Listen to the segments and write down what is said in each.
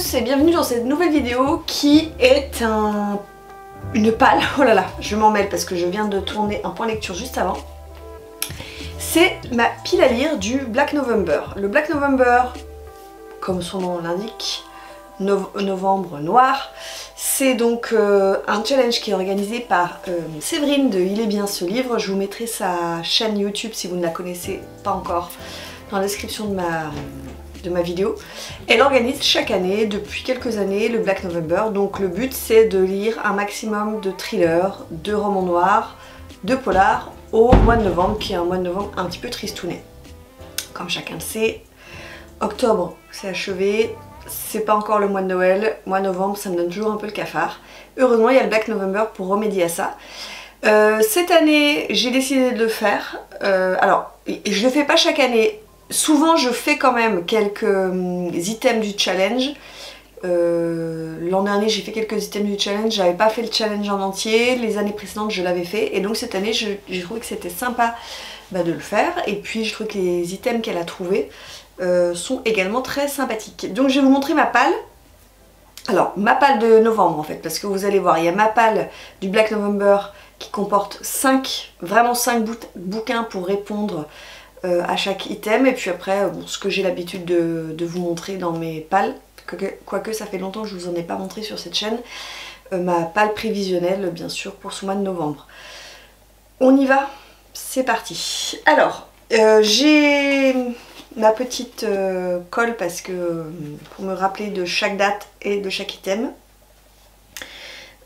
tous et bienvenue dans cette nouvelle vidéo qui est une palle. Oh là là, je m'en mêle parce que je viens de tourner un point lecture juste avant. C'est ma pile à lire du Black November. Le Black November, comme son nom l'indique, novembre noir, c'est donc un challenge qui est organisé par Séverine de Il est bien ce livre. Je vous mettrai sa chaîne YouTube si vous ne la connaissez pas encore dans la description de ma vidéo. Elle organise chaque année, depuis quelques années, le Black November. Donc le but c'est de lire un maximum de thrillers, de romans noirs, de polars au mois de novembre, qui est un mois de novembre un petit peu tristounet. Comme chacun le sait, octobre c'est achevé, c'est pas encore le mois de Noël, mois de novembre ça me donne toujours un peu le cafard. Heureusement il y a le Black November pour remédier à ça. Cette année j'ai décidé de le faire, alors je le fais pas chaque année. Souvent je fais quand même quelques items du challenge. L'an dernier j'ai fait quelques items du challenge, j'avais pas fait le challenge en entier, les années précédentes je l'avais fait et donc cette année j'ai trouvé que c'était sympa de le faire et puis je trouve que les items qu'elle a trouvés sont également très sympathiques. Donc je vais vous montrer ma palle. Alors ma palle de novembre en fait, parce que vous allez voir, il y a ma palle du Black November qui comporte vraiment 5 bouquins pour répondre à chaque item, et puis après bon, ce que j'ai l'habitude de vous montrer dans mes palles, quoique ça fait longtemps que je vous en ai pas montré sur cette chaîne, ma palle prévisionnelle bien sûr pour ce mois de novembre. On y va, c'est parti. Alors j'ai ma petite colle parce que pour me rappeler de chaque date et de chaque item.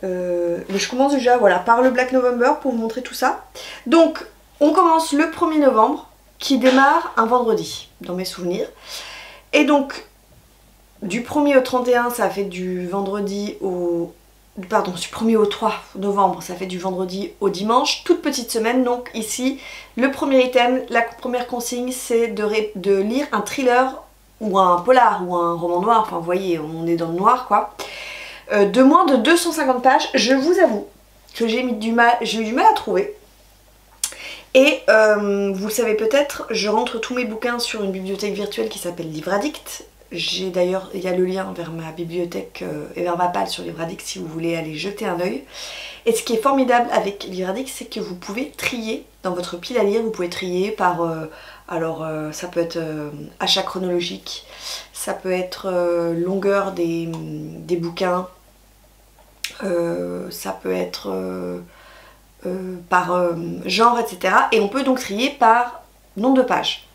Mais je commence déjà voilà, par le Black November pour vous montrer tout ça. Donc on commence le 1er novembre qui démarre un vendredi dans mes souvenirs. Et donc du 1er au 31 ça fait du vendredi au... Pardon, du 1er au 3 novembre ça fait du vendredi au dimanche, toute petite semaine. Donc ici le premier item, la première consigne c'est de lire un thriller ou un polar ou un roman noir, enfin vous voyez on est dans le noir quoi, de moins de 250 pages. Je vous avoue que j'ai eu du mal à trouver. Et vous le savez peut-être, je rentre tous mes bouquins sur une bibliothèque virtuelle qui s'appelle Livre Addict. J'ai d'ailleurs, il y a le lien vers ma bibliothèque et vers ma palle sur Livre Addict si vous voulez aller jeter un œil. Et ce qui est formidable avec Livre Addict, c'est que vous pouvez trier dans votre pile à lire, vous pouvez trier par... ça peut être achat chronologique, ça peut être longueur des bouquins, ça peut être... par genre, etc. Et on peut donc trier par nombre de pages.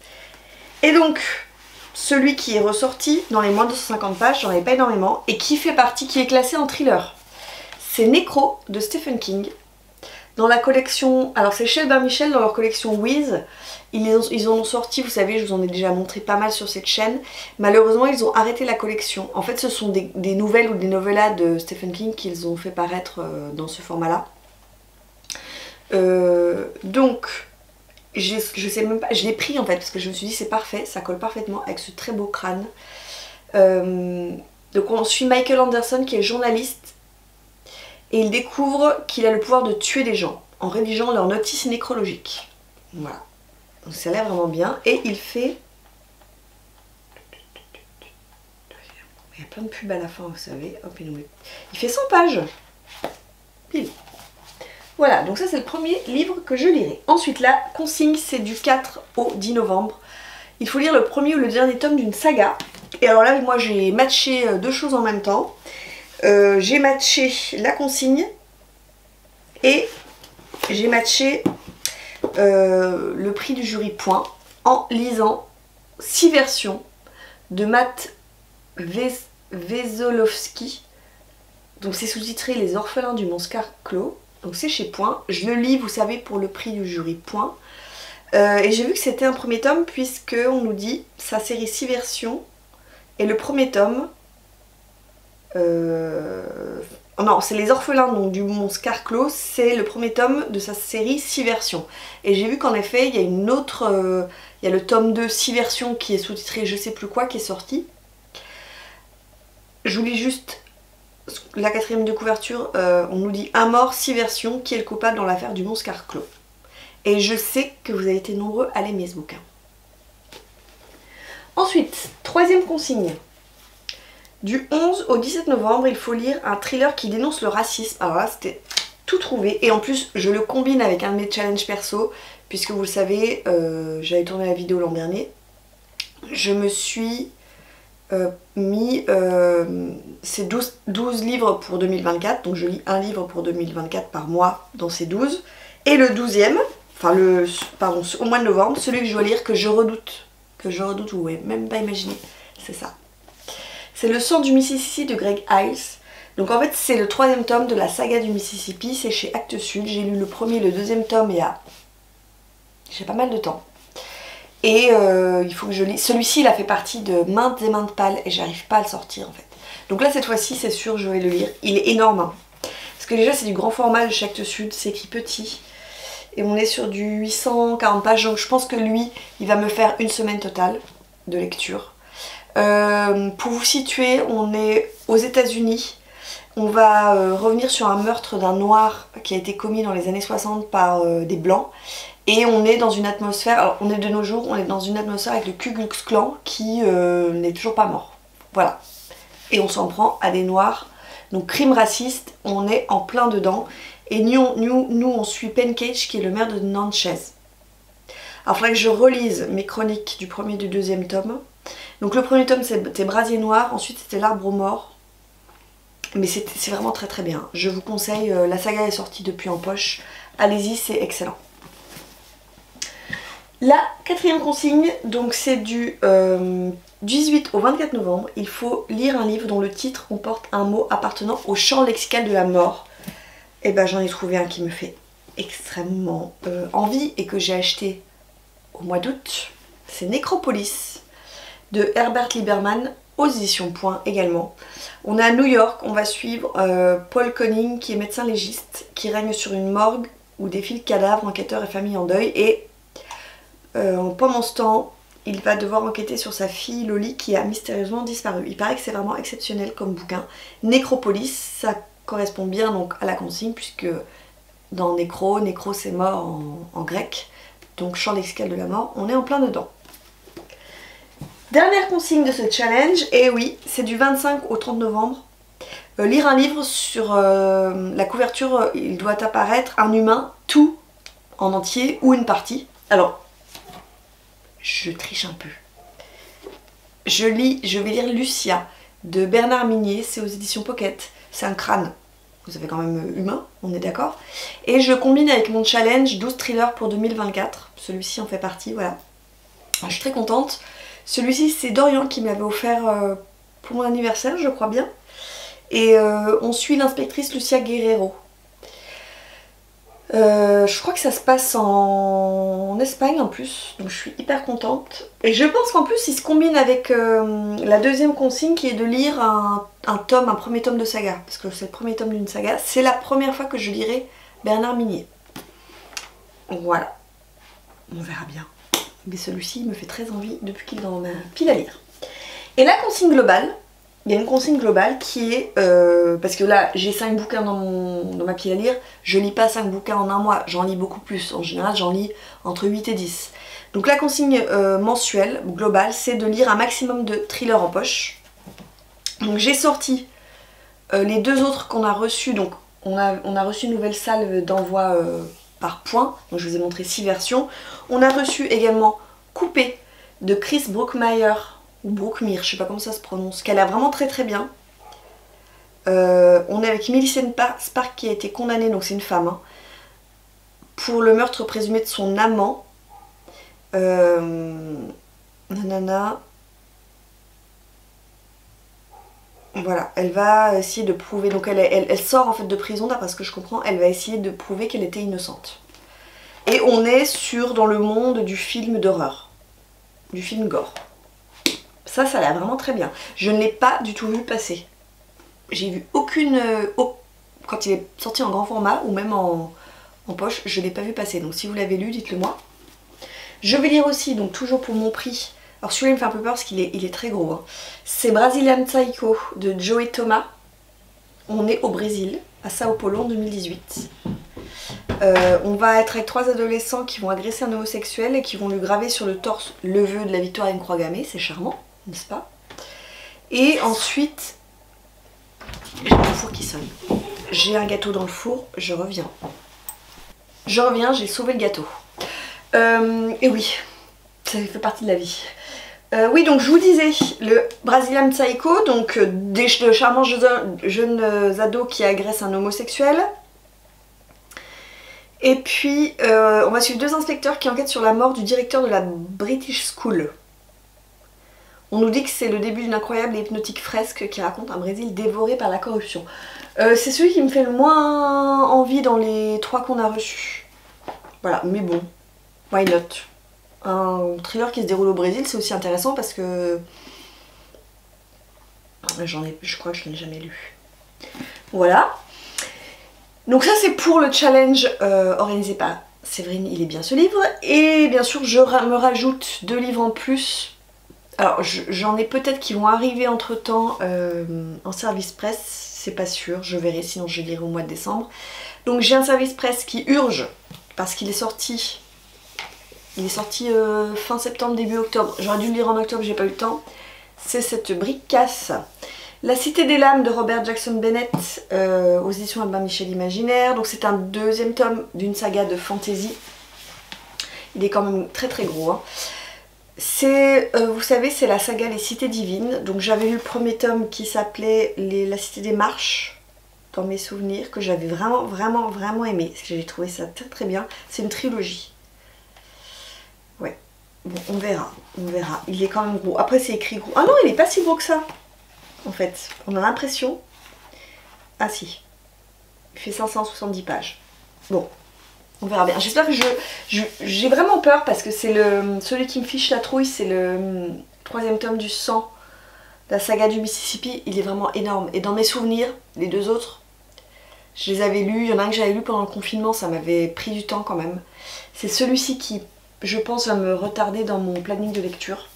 Et donc, celui qui est ressorti dans les moins de 250 pages, j'en avais pas énormément, et qui fait partie, qui est classé en thriller. C'est Necro de Stephen King. Dans la collection, alors c'est chez Albin Michel, dans leur collection Wiz. Ils en ont sorti, vous savez, je vous en ai déjà montré pas mal sur cette chaîne. Malheureusement, ils ont arrêté la collection. En fait, ce sont des nouvelles ou des novellas de Stephen King qu'ils ont fait paraître dans ce format-là. Donc je sais même pas, je l'ai pris en fait parce que je me suis dit c'est parfait, ça colle parfaitement avec ce très beau crâne. Donc on suit Michael Anderson qui est journaliste et il découvre qu'il a le pouvoir de tuer des gens en rédigeant leurs notices nécrologiques. Voilà, donc ça a l'air vraiment bien et il fait... Il y a plein de pubs à la fin vous savez. Hop, il fait 100 pages pile. Voilà, donc ça c'est le premier livre que je lirai. Ensuite la consigne c'est du 4 au 10 novembre. Il faut lire le premier ou le dernier tome d'une saga. Et alors là moi j'ai matché deux choses en même temps. J'ai matché la consigne et j'ai matché le prix du jury point en lisant 6 versions de Matt Wesolowski. Donc c'est sous-titré Les orphelins du Monscar Clos. Donc c'est chez Point, je le lis vous savez pour le prix du jury Point. Et j'ai vu que c'était un premier tome puisque on nous dit sa série 6 versions et le premier tome, non c'est Les orphelins donc, du Monscar Clos, c'est le premier tome de sa série 6 versions. Et j'ai vu qu'en effet il y a une autre, il y a le tome 2 6 versions qui est sous-titré je sais plus quoi qui est sorti. Je vous lis juste... La quatrième de couverture, on nous dit un mort, 6 versions, qui est le coupable dans l'affaire du Monscar Clos. Et je sais que vous avez été nombreux à l'aimer ce bouquin. Ensuite, troisième consigne. Du 11 au 17 novembre, il faut lire un thriller qui dénonce le racisme. Alors là, c'était tout trouvé. Et en plus, je le combine avec un de mes challenges perso, puisque vous le savez, j'avais tourné la vidéo l'an dernier. Je me suis mis ces 12 livres pour 2024. Donc je lis un livre pour 2024 par mois dans ces 12. Et le 12e, enfin pardon, au mois de novembre, celui que je dois lire, que je redoute, vous pouvez même pas imaginer, c'est ça. C'est Le sang du Mississippi de Greg Iles. Donc en fait c'est le 3e tome de la saga du Mississippi, c'est chez Actes Sud. J'ai lu le premier et le 2e tome il y a pas mal de temps. Et il faut que je lise. Celui-ci il a fait partie de maintes et maintes pales et j'arrive pas à le sortir en fait. Donc là cette fois-ci c'est sûr je vais le lire. Il est énorme hein. Parce que déjà c'est du grand format de chez Actes Sud, c'est écrit petit. Et on est sur du 840 pages, donc je pense que lui il va me faire une semaine totale de lecture. Pour vous situer, on est aux États-Unis. On va revenir sur un meurtre d'un noir qui a été commis dans les années 60 par des blancs. Et on est dans une atmosphère, alors on est de nos jours, on est dans une atmosphère avec le Ku Klux Klan qui n'est toujours pas mort. Voilà. Et on s'en prend à des noirs. Donc crime raciste, on est en plein dedans. Et nous on suit Penn Cage qui est le maire de Natchez. Alors il faudrait que je relise mes chroniques du premier et du 2e tome. Donc le premier tome c'était Brasier Noir, ensuite c'était L'Arbre aux Morts. Mais c'est vraiment très très bien. Je vous conseille, la saga est sortie depuis en poche. Allez-y, c'est excellent. La 4e consigne, donc c'est du 18 au 24 novembre. Il faut lire un livre dont le titre comporte un mot appartenant au champ lexical de la mort. Et ben j'en ai trouvé un qui me fait extrêmement envie et que j'ai acheté au mois d'août. C'est Nécropolis de Herbert Lieberman aux éditions Point également. On est à New York, on va suivre Paul Conning qui est médecin légiste, qui règne sur une morgue où défilent cadavres, enquêteurs et familles en deuil. Et pendant ce temps, il va devoir enquêter sur sa fille Loli qui a mystérieusement disparu. Il paraît que c'est vraiment exceptionnel comme bouquin. Nécropolis, ça correspond bien donc à la consigne puisque dans nécro c'est mort en grec. Donc champ lexical de la mort, on est en plein dedans. Dernière consigne de ce challenge, et oui, c'est du 25 au 30 novembre. Lire un livre sur la couverture, il doit apparaître un humain, tout en entier ou une partie. Alors, je triche un peu. Je vais lire Lucia de Bernard Minier, c'est aux éditions Pocket. C'est un crâne, vous savez quand même humain, on est d'accord. Et je combine avec mon challenge 12 thrillers pour 2024. Celui-ci en fait partie, voilà. Je suis très contente. Celui-ci c'est Dorian qui me l'avait offert pour mon anniversaire, je crois bien. Et on suit l'inspectrice Lucia Guerrero. Je crois que ça se passe en Espagne en plus, donc je suis hyper contente. Et je pense qu'en plus il se combine avec la 2e consigne qui est de lire un premier tome de saga. Parce que c'est le premier tome d'une saga. C'est la première fois que je lirai Bernard Minier. Voilà. On verra bien. Mais celui-ci me fait très envie depuis qu'il est dans ma pile à lire. Et la consigne globale, il y a une consigne globale qui est, parce que là j'ai 5 bouquins dans ma pile à lire, je lis pas 5 bouquins en un mois, j'en lis beaucoup plus, en général j'en lis entre 8 et 10. Donc la consigne mensuelle, globale, c'est de lire un maximum de thrillers en poche. Donc j'ai sorti les 2 autres qu'on a reçus, donc on a reçu une nouvelle salle d'envoi par Point, donc je vous ai montré 6 versions. On a reçu également Coupé de Chris Brookmyre, ou Brookmyre, je sais pas comment ça se prononce, qu'elle a vraiment très très bien. On est avec Millicent Spark qui a été condamnée, donc c'est une femme, hein, pour le meurtre présumé de son amant. Nanana. Voilà, elle va essayer de prouver, donc elle sort en fait de prison, d'après ce que je comprends, elle va essayer de prouver qu'elle était innocente. Et on est dans le monde du film d'horreur, du film gore. Ça a l'air vraiment très bien. Je ne l'ai pas du tout vu passer. J'ai vu aucune... quand il est sorti en grand format ou même en poche, je ne l'ai pas vu passer. Donc si vous l'avez lu, dites-le moi. Je vais lire aussi, donc toujours pour mon prix. Alors celui-là il me fait un peu peur parce qu'il est très gros. Hein. C'est Brazilian Psycho de Joey Thomas. On est au Brésil, à Sao Paulo en 2018. On va être avec 3 adolescents qui vont agresser un homosexuel et qui vont lui graver sur le torse le vœu de la victoire à une croix gammée. C'est charmant, n'est-ce pas? Et ensuite, j'ai mon four qui sonne. J'ai un gâteau dans le four, je reviens. Je reviens, j'ai sauvé le gâteau. Et oui, ça fait partie de la vie. Oui, donc je vous disais, le Brazilian Psycho, donc de charmants jeunes ados qui agressent un homosexuel. Et puis, on va suivre deux inspecteurs qui enquêtent sur la mort du directeur de la British School. On nous dit que c'est le début d'une incroyable et hypnotique fresque qui raconte un Brésil dévoré par la corruption. C'est celui qui me fait le moins envie dans les 3 qu'on a reçus. Voilà, mais bon, why not? Un thriller qui se déroule au Brésil, c'est aussi intéressant parce que je crois que je ne l'ai jamais lu. Voilà. Donc ça c'est pour le challenge organisé par Séverine, il est bien ce livre. Et bien sûr je me rajoute 2 livres en plus. Alors j'en ai peut-être qui vont arriver entre temps en service presse, c'est pas sûr, je verrai, sinon je lirai au mois de décembre. Donc j'ai un service presse qui urge parce qu'il est sorti. Il est sorti fin septembre, début octobre. J'aurais dû le lire en octobre, j'ai pas eu le temps. C'est cette brique-casse. La Cité des Lames de Robert Jackson Bennett aux éditions Albin Michel Imaginaire. Donc c'est un 2e tome d'une saga de fantasy. Il est quand même très très gros. Hein. C'est, vous savez, c'est la saga Les Cités Divines. Donc j'avais lu le premier tome qui s'appelait La Cité des Marches, dans mes souvenirs, que j'avais vraiment aimé. Parce que j'ai trouvé ça très très bien. C'est une trilogie. Ouais, bon, on verra. Il est quand même gros. Après c'est écrit gros. Ah non, il est pas si gros que ça. En fait, on a l'impression... Ah si, il fait 570 pages. Bon, on verra bien. J'espère que j'ai vraiment peur parce que c'est celui qui me fiche la trouille, c'est le 3e tome du sang, la saga du Mississippi. Il est vraiment énorme. Et dans mes souvenirs, les 2 autres, je les avais lus. Il y en a un que j'avais lu pendant le confinement, ça m'avait pris du temps quand même. C'est celui-ci qui, je pense, va me retarder dans mon planning de lecture.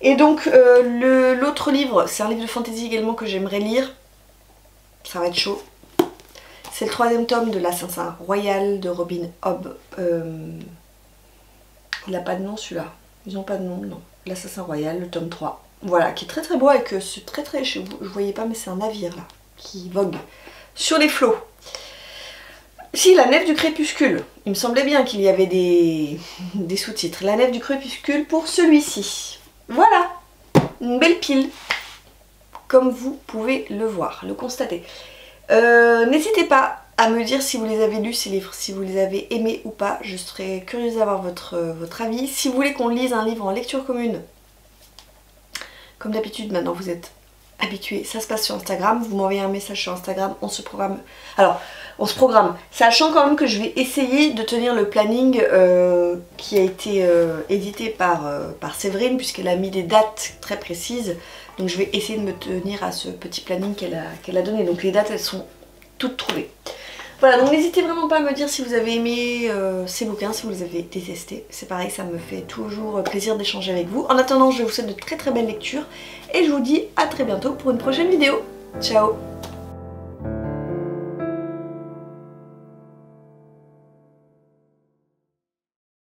Et donc l'autre livre, c'est un livre de fantasy également que j'aimerais lire. Ça va être chaud. C'est le 3e tome de l'Assassin Royal de Robin Hobb. Il n'a pas de nom celui-là. Ils n'ont pas de nom, non. L'Assassin Royal, le tome 3. Voilà, qui est très très beau avec c'est très je voyais pas, mais c'est un navire là, qui vogue sur les flots. Si, La Nef du Crépuscule. Il me semblait bien qu'il y avait des sous-titres. La Nef du Crépuscule pour celui-ci. Voilà, une belle pile, comme vous pouvez le voir, le constater. N'hésitez pas à me dire si vous les avez lus, ces livres, si vous les avez aimés ou pas. Je serais curieuse d'avoir votre avis. Si vous voulez qu'on lise un livre en lecture commune, comme d'habitude, maintenant vous êtes habitués, ça se passe sur Instagram. Vous m'envoyez un message sur Instagram, on se programme. Alors, on se programme, sachant quand même que je vais essayer de tenir le planning qui a été édité par Séverine, puisqu'elle a mis des dates très précises. Donc je vais essayer de me tenir à ce petit planning qu'elle a donné. Donc les dates, elles sont toutes trouvées. Voilà, donc n'hésitez vraiment pas à me dire si vous avez aimé ces bouquins, si vous les avez détestés. C'est pareil, ça me fait toujours plaisir d'échanger avec vous. En attendant, je vous souhaite de très très belles lectures et je vous dis à très bientôt pour une prochaine vidéo. Ciao!